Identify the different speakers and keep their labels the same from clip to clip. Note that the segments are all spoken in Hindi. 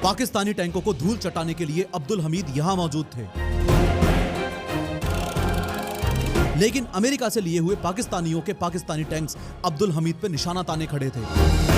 Speaker 1: पाकिस्तानी टैंकों को धूल चटाने के लिए अब्दुल हमीद यहां मौजूद थे, लेकिन अमेरिका से लिए हुए पाकिस्तानियों के पाकिस्तानी टैंक्स अब्दुल हमीद पे निशाना ताने खड़े थे।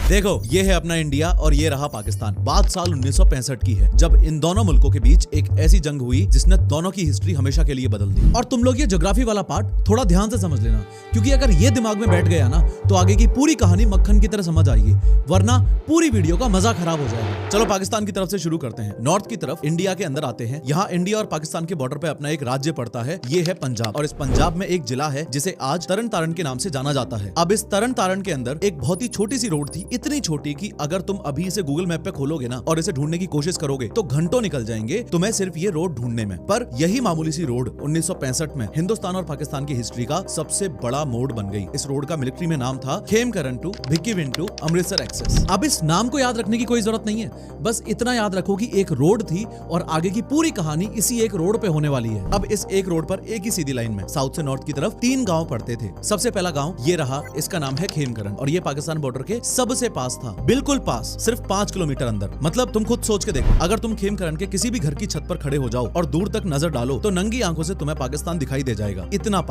Speaker 1: देखो, ये है अपना इंडिया और ये रहा पाकिस्तान। बात साल 1965 की है, जब इन दोनों मुल्कों के बीच एक ऐसी जंग हुई जिसने दोनों की हिस्ट्री हमेशा के लिए बदल दी। और तुम लोग ये ज्योग्राफी वाला पार्ट थोड़ा ध्यान से समझ लेना, क्योंकि अगर ये दिमाग में बैठ गया ना तो आगे की पूरी कहानी मक्खन की तरह समझ आएगी, वरना पूरी वीडियो का मजा खराब हो जाएगा। चलो पाकिस्तान की तरफ से शुरू करते हैं। नॉर्थ की तरफ इंडिया के अंदर आते हैं। यहाँ इंडिया और पाकिस्तान के बॉर्डर पे अपना एक राज्य पड़ता है, ये है पंजाब। और इस पंजाब में एक जिला है जिसे आज तरन तारण के नाम से जाना जाता है। अब इस तरन तारण के अंदर एक बहुत ही छोटी सी रोड थी, इतनी छोटी कि अगर तुम अभी इसे गूगल मैप पे खोलोगे ना और इसे ढूंढने की कोशिश करोगे तो घंटों निकल जाएंगे तुम्हें सिर्फ ये रोड ढूंढने में। पर यही मामूली सी रोड 1965 में हिंदुस्तान और पाकिस्तान की हिस्ट्री का सबसे बड़ा मोड़ बन गई। इस रोड का मिलिट्री में नाम था Khemkaran to Bhikhiwind to Amritsar axis. अब इस नाम को याद रखने की कोई जरूरत नहीं है, बस इतना याद रखो कि एक रोड थी और आगे की पूरी कहानी इसी एक रोड पे होने वाली है। अब इस एक रोड पर एक ही सीधी लाइन में साउथ से नॉर्थ की तरफ 3 गांव पड़ते थे। सबसे पहला गांव ये रहा, इसका नाम है खेमकरन और ये पाकिस्तान बॉर्डर के सबसे पास था, बिल्कुल पास, सिर्फ 5 किलोमीटर अंदर। मतलब तुम खुद सोच के देखो, अगर तुम खेमकरन के किसी भी घर की छत पर खड़े हो जाओ और दूर तक नजर डालो तो नंगी आंखों से तुम्हें पाकिस्तान दिखाई दे जाएगा। इतना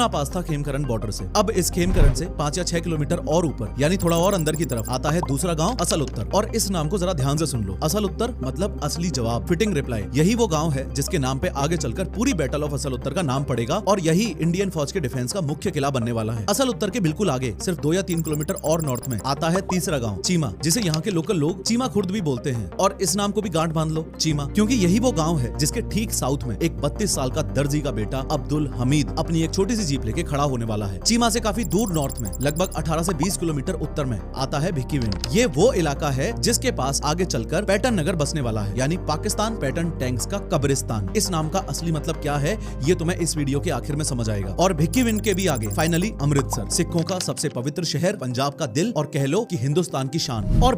Speaker 1: पास था खेमकरन बॉर्डर से। अब इस खेमकरन से 5 या 6 किलोमीटर और ऊपर, यानी थोड़ा और अंदर की तरफ आता है दूसरा गांव असल उत्तर। और इस नाम को जरा ध्यान से सुन लो, असल उत्तर मतलब असली जवाब, फिटिंग रिप्लाई। यही वो गांव है जिसके नाम पे आगे चलकर पूरी बैटल ऑफ असल उत्तर का नाम पड़ेगा और यही इंडियन फौज के डिफेंस का मुख्य किला बनने वाला है। असल उत्तर के बिल्कुल आगे सिर्फ 2 या 3 किलोमीटर और नॉर्थ में आता है तीसरा गांव चीमा, जिसे यहाँ के लोकल लोग चीमा खुर्द भी बोलते हैं। और इस नाम को भी गांठ बांध लो, चीमा, क्योंकि यही वो गांव है जिसके ठीक साउथ में एक 32 साल का दर्जी का बेटा अब्दुल हमीद अपनी एक छोटी सी जीप लेके खड़ा होने वाला है। चीमा से काफी दूर नॉर्थ में लगभग 18 से 20 किलोमीटर उत्तर में आता है भिक्कीविंड। ये वो इलाका है जिसके पास आगे चलकर पैटर्न नगर बसने वाला है, यानी पाकिस्तान पैटर्न टैंक्स का कब्रिस्तान। इस नाम का असली मतलब क्या है ये तुम्हें इस वीडियो के आखिर में समझ आएगा। और भिक्कीविंड के भी आगे फाइनली अमृतसर, सिखों का सबसे पवित्र शहर, पंजाब का दिल और कह लो कि हिंदुस्तान की शान। और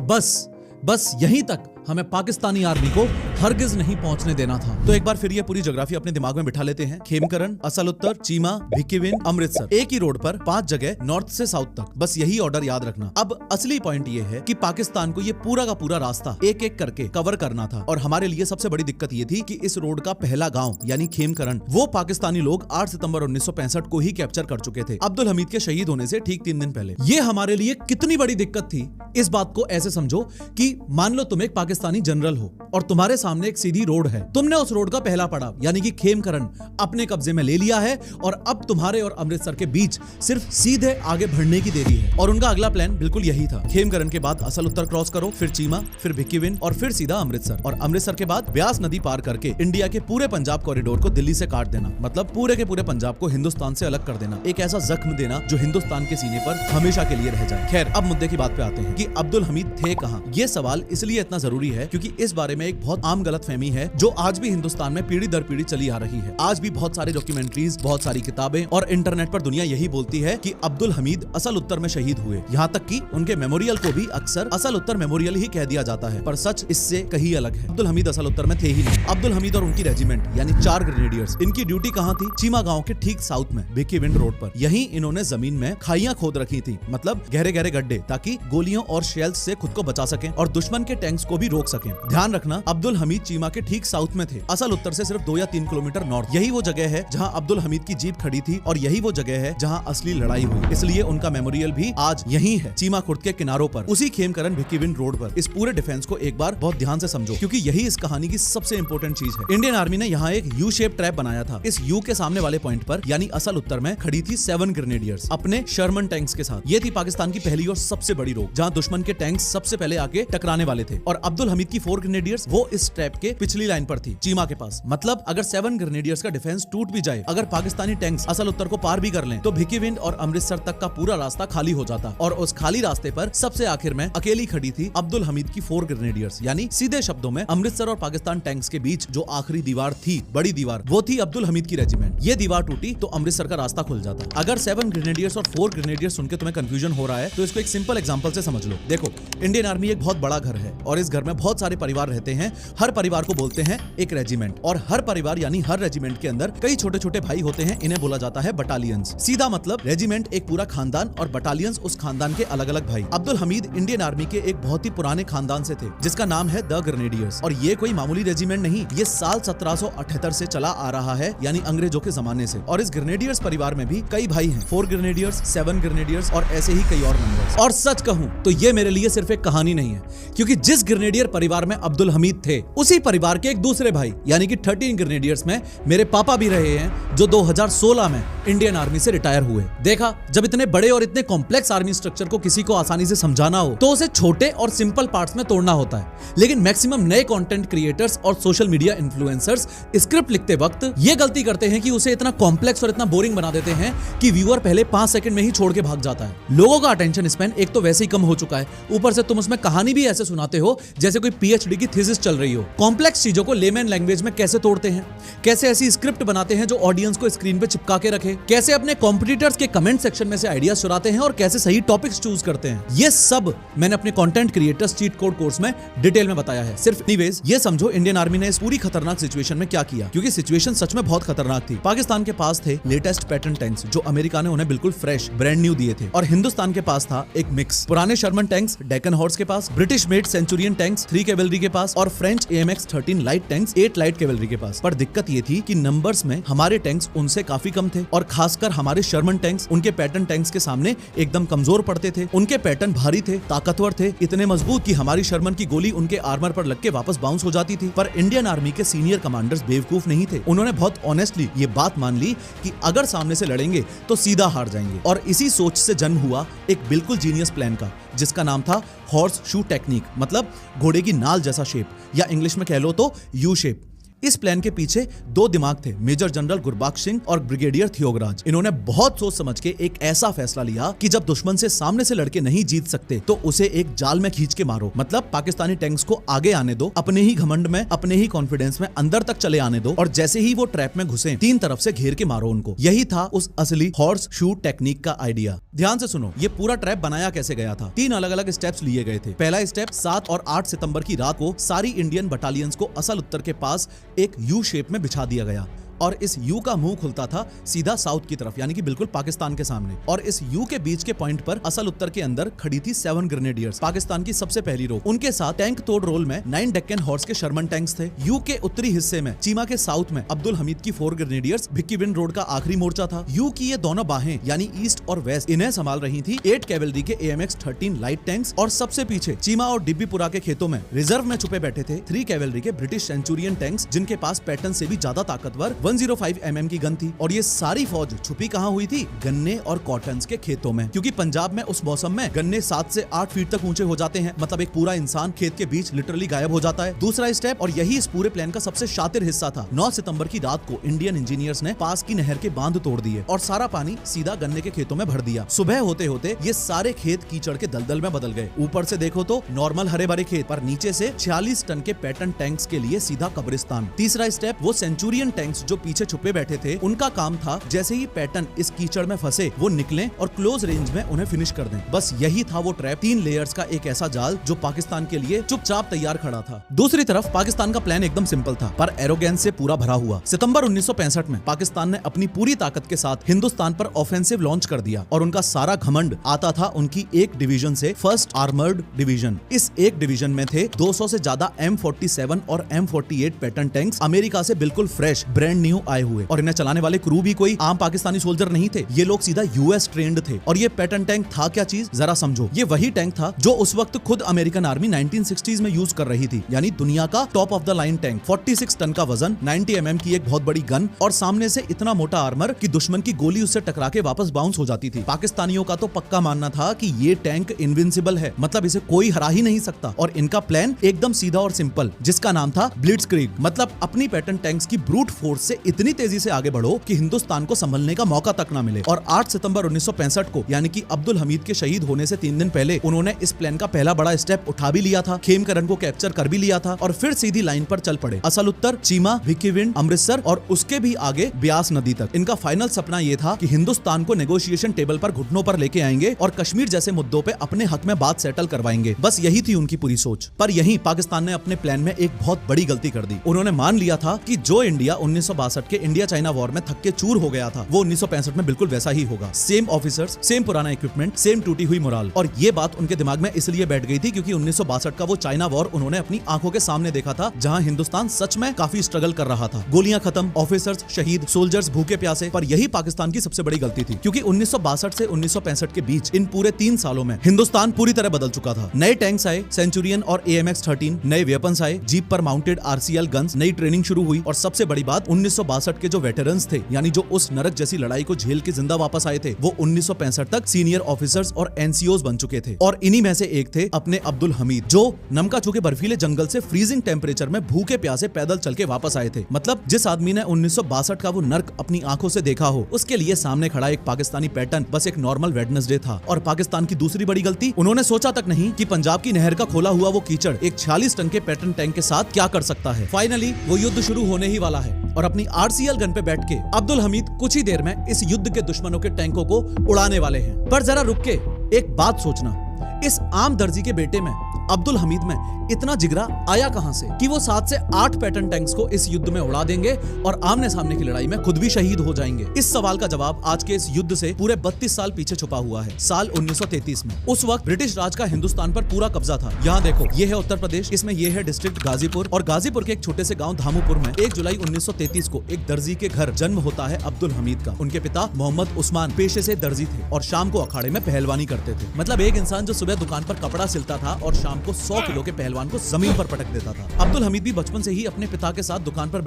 Speaker 1: बस यहीं तक हमें पाकिस्तानी आर्मी को हरगिज नहीं पहुंचने देना था। तो एक बार फिर ये पूरी ज्योग्राफी अपने दिमाग में बिठा लेते हैं। खेमकरन, असल उत्तर, चीमा, भिक्कीविंड, अमृतसर, एक ही रोड पर 5 जगह नॉर्थ से साउथ तक। बस यही ऑर्डर याद रखना। अब असली पॉइंट ये है कि पाकिस्तान को ये पूरा का पूरा रास्ता एक एक करके कवर करना था और हमारे लिए सबसे बड़ी दिक्कत ये थी कि इस रोड का पहला गांव यानी खेमकरन वो पाकिस्तानी लोग 8 सितंबर 1965 को ही कैप्चर कर चुके थे, अब्दुल हमीद के शहीद होने से ठीक 3 दिन पहले। ये हमारे लिए कितनी बड़ी दिक्कत थी, इस बात को ऐसे समझो कि मान लो तुम एक पाकिस्तानी जनरल हो और तुम्हारे सामने एक सीधी रोड है। तुमने उस रोड का पहला पड़ाव यानी कि खेमकरन अपने कब्जे में ले लिया है और अब तुम्हारे और अमृतसर के बीच सिर्फ सीधे आगे बढ़ने की देरी है। और उनका अगला प्लान बिल्कुल यही था, खेमकरन के बाद असल उत्तर क्रॉस करो, फिर चीमा, फिर भिक्कीविंड और फिर सीधा अमृतसर। और अमृतसर के बाद ब्यास नदी पार करके इंडिया के पूरे पंजाब कॉरिडोर को दिल्ली से काट देना, मतलब पूरे के पूरे पंजाब को हिंदुस्तान से अलग कर देना, एक ऐसा जख्म देना जो हिंदुस्तान के सीने पर हमेशा के लिए रह जाए। खैर, अब मुद्दे की बात पे आते हैं कि अब्दुल हमीद थे कहां। ये सवाल इसलिए इतना जरूरी है क्योंकि इस बारे में एक बहुत आम गलतफहमी है जो आज भी हिंदुस्तान में पीढ़ी दर पीढ़ी चली आ रही है। आज भी बहुत सारे डॉक्यूमेंट्रीज, बहुत सारी किताबें और इंटरनेट पर दुनिया यही बोलती है कि अब्दुल हमीद असल उत्तर में शहीद हुए। यहाँ तक कि उनके मेमोरियल को भी अक्सर असल उत्तर मेमोरियल ही कह दिया जाता है, पर सच इससे कहीं अलग है। अब्दुल हमीद असल उत्तर में थे ही नहीं। अब्दुल हमीद और उनकी रेजिमेंट यानी 4 ग्रेनेडियर्स, इनकी ड्यूटी कहाँ थी? चीमा गाँव के ठीक साउथ में भिक्कीविंड रोड पर। यहीं इन्होंने जमीन में खाइयां खोद रखी थी, मतलब गहरे गहरे गड्ढे, ताकि गोलियों और शेल्स से खुद को बचा सकें और दुश्मन के टैंक्स को भी रोक सकें। ध्यान रखना, अब्दुल हमीद चीमा के ठीक साउथ में थे, असल उत्तर से सिर्फ 2 या 3 किलोमीटर नॉर्थ। यही वो जगह है जहां अब्दुल हमीद की जीप खड़ी थी और यही वो जगह है जहां असली लड़ाई हुई। इसलिए उनका मेमोरियल भी आज यही है, चीमा खुर्द के किनारों पर, उसी खेमकरन भिक्कीविंड रोड पर। इस पूरे डिफेंस को एक बार बहुत ध्यान से समझो क्योंकि यही इस कहानी की सबसे इंपॉर्टेंट चीज है। इंडियन आर्मी ने यहाँ एक यू शेप ट्रैप बनाया था। इस यू के सामने वाले पॉइंट पर यानी असल उत्तर में खड़ी थी 7 ग्रेनेडियर्स अपने शर्मन टैंक्स के साथ। ये थी पाकिस्तान की पहली और सबसे बड़ी रोक जहां दुश्मन के टैंक्स सबसे पहले आके टकराने वाले थे। और अब्दुल हमीद की 4 ग्रेनेडियर्स वो इस ट्रैप के पिछली लाइन पर थी, चीमा के पास। मतलब अगर 7 ग्रेनेडियर्स का डिफेंस टूट भी जाए, अगर पाकिस्तानी टैंक्स असल उत्तर को पार भी कर लें, तो भिक्कीविंड और अमृतसर तक का पूरा रास्ता खाली हो जाता। और उस खाली रास्ते पर सबसे आखिर में अकेली खड़ी थी अब्दुल हमीद की 4 ग्रेनेडियर्स, यानी सीधे शब्दों में अमृतसर और पाकिस्तान टैंक्स के बीच जो आखिरी दीवार थी, बड़ी दीवार, वो थी अब्दुल हमीद की रेजिमेंट। ये दीवार टूटी तो अमृतसर का रास्ता खुल जाता। अगर 7 ग्रेनेडियर्स और 4 ग्रेनेडियर्स सुनकर तुम्हें कंफ्यूजन हो रहा है तो इसको एक सिंपल एग्जांपल से समझ लो। देखो, इंडियन आर्मी एक बहुत बड़ा घर है और इस घर में में बहुत सारे परिवार रहते हैं। हर परिवार को बोलते हैं एक रेजिमेंट, और हर परिवार यानी हर रेजिमेंट के अंदर कई छोटे छोटे भाई होते हैं, इन्हें बोला जाता है बटालियंस। सीधा मतलब रेजिमेंट एक पूरा खानदान और बटालियंस उस खानदान के अलग अलग भाई। अब्दुल हमीद इंडियन आर्मी के एक बहुत ही पुराने खानदान से थे जिसका नाम है द ग्रेनेडियर्स, और ये कोई मामूली रेजिमेंट नहीं, ये साल 1778 से चला आ रहा है, यानी अंग्रेजों के जमाने से। और इस ग्रेनेडियर्स परिवार में भी कई भाई हैं, 4 ग्रेनेडियर्स, 7 ग्रेनेडियर्स और ऐसे ही कई और नंबर्स। और सच कहूं तो ये मेरे लिए सिर्फ एक कहानी नहीं है, क्योंकि जिस ग्रेनेडियर परिवार में अब्दुल हमीद थे उसी परिवार के एक दूसरे भाई यानी कि 13 ग्रेनेडियर्स में मेरे पापा भी रहे हैं, जो 2016 में इंडियन आर्मी से रिटायर हुए। देखा, जब इतने बड़े और इतने कॉम्प्लेक्स आर्मी स्ट्रक्चर को किसी को आसानी से समझाना हो तो उसे छोटे और सिंपल पार्ट्स में तोड़ना होता है, लेकिन मैक्सिमम नए कंटेंट क्रिएटर्स और सोशल मीडिया इन्फ्लुएंसर्स स्क्रिप्ट लिखते वक्त ये गलती करते हैं कि उसे इतना कॉम्प्लेक्स और इतना बोरिंग बना देते हैं कि व्यूअर पहले 5 सेकंड में ही छोड़ के भाग जाता है। लोगों का अटेंशन स्पैन एक तो वैसे ही कम हो चुका है, ऊपर से तुम उसमें कहानी भी ऐसे सुनाते हो जैसे कोई पीएचडी की थीसिस चल रही हो। कॉम्प्लेक्स चीजों को लेमैन लैंग्वेज में कैसे तोड़ते हैं, कैसे ऐसी स्क्रिप्ट बनाते हैं जो ऑडियंस को स्क्रीन पे चिपका के रखे, कैसे अपने कॉम्पिटिटर्स के कमेंट सेक्शन में से आइडियाज चुराते हैं और कैसे सही टॉपिक्स चूज करते हैं, ये सब मैंने अपने content creators cheat code course में डिटेल में बताया है। सिर्फ एनीवेज ये समझो इंडियन आर्मी ने इस पूरी खतरनाक सिचुएशन में क्या किया, क्योंकि सिचुएशन सच में बहुत खतरनाक थी। पाकिस्तान के पास थे लेटेस्ट पैटर्न टैंक्स जो अमेरिका ने उन्हें बिल्कुल फ्रेश ब्रांड न्यू दिए थे, और हिंदुस्तान के पास था एक मिक्स, पुराने शर्मन टैंक्स डेक्कन हॉर्स के पास, British made Centurion tanks 3 cavalry के पास और French AMX 13 light tanks 8 light cavalry के पास। पर दिक्कत ये थी कि नंबर्स में हमारे टैंक्स उनसे काफी कम थे, और खासकर हमारे शर्मन टैंक्स उनके पैटर्न टैंक्स के सामने एकदम कमजोर पड़ते थे। उनके पैटर्न भारी थे, ताकतवर थे, इतने मजबूत कि हमारी शर्मन की गोली उनके आर्मर पर लग के वापस बाउंस हो जाती थी। पर इंडियन आर्मी के सीनियर कमांडर्स बेवकूफ नहीं थे, उन्होंने बहुत ऑनेस्टली ये बात मान ली कि अगर सामने से लड़ेंगे तो सीधा हार जाएंगे। और इसी सोच से जन्म हुआ एक बिल्कुल जीनियस प्लान का, जिसका नाम था हॉर्स शू टेक्निक, मतलब घोड़े की नाल जैसा शेप, या इंग्लिश में कह लो तो यू शेप। इस प्लान के पीछे 2 दिमाग थे, मेजर जनरल गुरबाख्श सिंह और ब्रिगेडियर थियोगराज। इन्होंने बहुत सोच समझ के एक ऐसा फैसला लिया कि जब दुश्मन से सामने से लड़के नहीं जीत सकते तो उसे एक जाल में खींच के मारो, मतलब पाकिस्तानी टैंक्स को आगे आने दो, अपने ही घमंड में, अपने ही कॉन्फिडेंस में अंदर तक चले आने दो, और जैसे ही वो ट्रैप में घुसे 3 तरफ से घेर के मारो उनको। यही था उस असली हॉर्स शू टेक्निक का आइडिया। ध्यान से सुनो, ये पूरा ट्रैप बनाया कैसे गया था। 3 अलग अलग स्टेप्स लिए गए थे। पहला स्टेप 7 और 8 सितंबर की रात को सारी इंडियन बटालियंस को असल उत्तर के पास एक यू शेप में बिछा दिया गया, और इस यू का मुंह खुलता था सीधा साउथ की तरफ, यानी कि बिल्कुल पाकिस्तान के सामने। और इस यू के बीच के पॉइंट पर असल उत्तर के अंदर खड़ी थी 7 ग्रेनेडियर्स, पाकिस्तान की सबसे पहली रो। उनके साथ टैंक तोड़ रोल में 9 डेक्कन हॉर्स के शर्मन टैंक्स थे। यू के उत्तरी हिस्से में, चीमा के साउथ में, अब्दुल हमीद की 4 ग्रेनेडियर्स, भिक्की विंड रोड का आखिरी मोर्चा था। यू की ये दोनों बाहें यानी ईस्ट और वेस्ट, इन्हें संभाल रही थी 8 कैवेलरी के AMX 13 लाइट टैंक्स, और सबसे पीछे चीमा और डिब्बीपुरा के खेतों में रिजर्व में छुपे बैठे थे 3 कैवेलरी के ब्रिटिश सेंचुरियन टैंक्स, जिनके पास पैटर्न से भी ज्यादा ताकतवर 105 mm की गन थी। और ये सारी फौज छुपी कहाँ हुई थी? गन्ने और कॉटन्स के खेतों में, क्योंकि पंजाब में उस मौसम में गन्ने 7 से 8 फीट तक ऊंचे हो जाते हैं, मतलब एक पूरा इंसान खेत के बीच लिटरली गायब हो जाता है। दूसरा स्टेप, और यही इस पूरे प्लान का सबसे शातिर हिस्सा था, 9 सितंबर की रात को इंडियन इंजीनियर्स ने पास की नहर के बांध तोड़ दिए और सारा पानी सीधा गन्ने के खेतों में भर दिया। सुबह होते होते ये सारे खेत कीचड़ के दलदल में बदल गए। ऊपर से देखो तो नॉर्मल हरे भरे खेत, पर नीचे से 46 टन के पैटर्न टैंक्स के लिए सीधा कब्रिस्तान। तीसरा स्टेप, वो सेंचुरियन टैंक्स जो पीछे छुपे बैठे थे, उनका काम था जैसे ही पैटर्न इस कीचड़ में फंसे वो निकलें और क्लोज रेंज में उन्हें फिनिश कर दें। बस यही था वो ट्रैप, 3 लेयर्स का एक ऐसा जाल जो पाकिस्तान के लिए चुपचाप तैयार खड़ा था। दूसरी तरफ पाकिस्तान का प्लान एकदम सिंपल था, पर एरोगेंस से पूरा भरा हुआ। सितंबर 1965 में पाकिस्तान ने अपनी पूरी ताकत के साथ हिंदुस्तान पर ऑफेंसिव लॉन्च कर दिया, और उनका सारा घमंड आता था उनकी एक डिवीजन से, फर्स्ट आर्मर्ड डिवीजन। इस एक डिवीजन में थे 200 से ज्यादा M47 और M48 पैटर्न टैंक्स, अमेरिका से बिल्कुल फ्रेश ब्रांड न्यू आए हुए, और इन्हें चलाने वाले क्रू भी कोई आम पाकिस्तानी सोल्जर नहीं थे, ये लोग सीधा US ट्रेंड थे। और ये पैटर्न टैंक था क्या चीज, जरा समझो। ये वही टैंक था जो उस वक्त खुद अमेरिकन आर्मी 1960s में यूज कर रही थी, यानी दुनिया का top of the line tank. 46 ton का वजन, 90 mm की एक बहुत बड़ी गन, और सामने से इतना मोटा आर्मर कि दुश्मन की गोली उससे टकरा के वापस बाउंस हो जाती थी। पाकिस्तानियों का तो पक्का मानना था कि ये टैंक इनविंसिबल है, मतलब इसे कोई हरा ही नहीं सकता। और इनका प्लान एकदम सीधा और सिंपल, जिसका नाम था ब्लिट्जक्रीग, मतलब अपनी पैटर्न टैंक्स की ब्रूट फोर्स से से इतनी तेजी से आगे बढ़ो कि हिंदुस्तान को संभलने का मौका तक ना मिले। और 8 सितंबर 1965 को यानी कि अब्दुल हमीद के शहीद होने से 3 दिन पहले उन्होंने इस प्लान का पहला बड़ा स्टेप उठा भी लिया था, खेमकरन को कैप्चर कर भी लिया था और फिर सीधी लाइन पर चल पड़े। असल उत्तर चीमा, भिकिविंड, अमृतसर और उसके भी आगे ब्यास नदी तक। इनका फाइनल सपना यह था कि हिंदुस्तान को नेगोशिएशन टेबल पर घुटनों पर लेके आएंगे और कश्मीर जैसे मुद्दों पे अपने हक में बात सेटल करवाएंगे। बस यही थी उनकी पूरी सोच। पर यहीं पाकिस्तान ने अपने प्लान में एक बहुत बड़ी गलती कर दी। उन्होंने मान लिया था कि जो इंडिया 1962 के इंडिया चाइना वॉर में थक के चूर हो गया था, वो 1965 में बिल्कुल वैसा ही होगा। सेम ऑफिसर्स, सेम पुराना इक्विपमेंट, सेम टूटी हुई मोराल। और ये बात उनके दिमाग में इसलिए बैठ गई थी क्योंकि 1962 का वो चाइना वॉर उन्होंने अपनी आंखों के सामने देखा था, जहां हिंदुस्तान सच में काफी स्ट्रगल कर रहा था। गोलियां खत्म, ऑफिसर्स शहीद, सोल्जर्स भूखे प्यासे। पर यही पाकिस्तान की सबसे बड़ी गलती थी क्योंकि 1962 से 1965 के बीच इन पूरे 3 सालों में हिंदुस्तान पूरी तरह बदल चुका था। नए टैंक्स आए, सेंचुरियन और AMX-13, नए वेपन्स आए, जीप पर माउंटेड RCL गन्स, नई ट्रेनिंग शुरू हुई और सबसे बड़ी बात 1962 के जो वेटरन्स थे, यानी जो उस नरक जैसी लड़ाई को झेल के जिंदा वापस आए थे, वो 1965 तक सीनियर ऑफिसर्स और NCOs बन चुके थे। और इन्हीं में से एक थे अपने अब्दुल हमीद, जो नमका चू के बर्फीले जंगल से फ्रीजिंग टेम्परेचर में भूखे प्यासे पैदल चल के वापस आए थे। मतलब जिस आदमी ने 1962 का वो नर्क अपनी आंखों से देखा हो, उसके लिए सामने खड़ा एक पाकिस्तानी पैटर्न बस एक नॉर्मल वेडनेसडे था। और पाकिस्तान की दूसरी बड़ी गलती, उन्होंने सोचा तक नहीं कि पंजाब की नहर का खोला हुआ वो कीचड़ एक 46 टन के पैटर्न टैंक के साथ क्या कर सकता है। फाइनली वो युद्ध शुरू होने ही वाला है और अपनी RCL गन पे बैठ के अब्दुल हमीद कुछ ही देर में इस युद्ध के दुश्मनों के टैंकों को उड़ाने वाले हैं। पर जरा रुक के एक बात सोचना, इस आम दर्जी के बेटे में अब्दुल हमीद में इतना जिगरा आया कहां से कि वो 7 से 8 पैटर्न टैंक्स को इस युद्ध में उड़ा देंगे और आमने सामने की लड़ाई में खुद भी शहीद हो जाएंगे। इस सवाल का जवाब आज के इस युद्ध से पूरे 32 साल पीछे छुपा हुआ है, साल 1933 में। उस वक्त ब्रिटिश राज का हिंदुस्तान पर पूरा कब्जा था। यहाँ देखो, ये है उत्तर प्रदेश, इसमें ये है डिस्ट्रिक्ट गाजीपुर और गाजीपुर के एक छोटे से गाँव धामुपुर में 1 जुलाई 1933 को एक दर्जी के घर जन्म होता है अब्दुल हमीद का। उनके पिता मोहम्मद उस्मान पेशे से दर्जी थे और शाम को अखाड़े में पहलवानी करते थे। मतलब एक इंसान जो सुबह दुकान पर कपड़ा सिलता था और शाम को 100 किलो के पहलवान को जमीन पर पटक देता था। अब्दुल हमीद भी बचपन से ही अपने पिता के साथ दुकान पर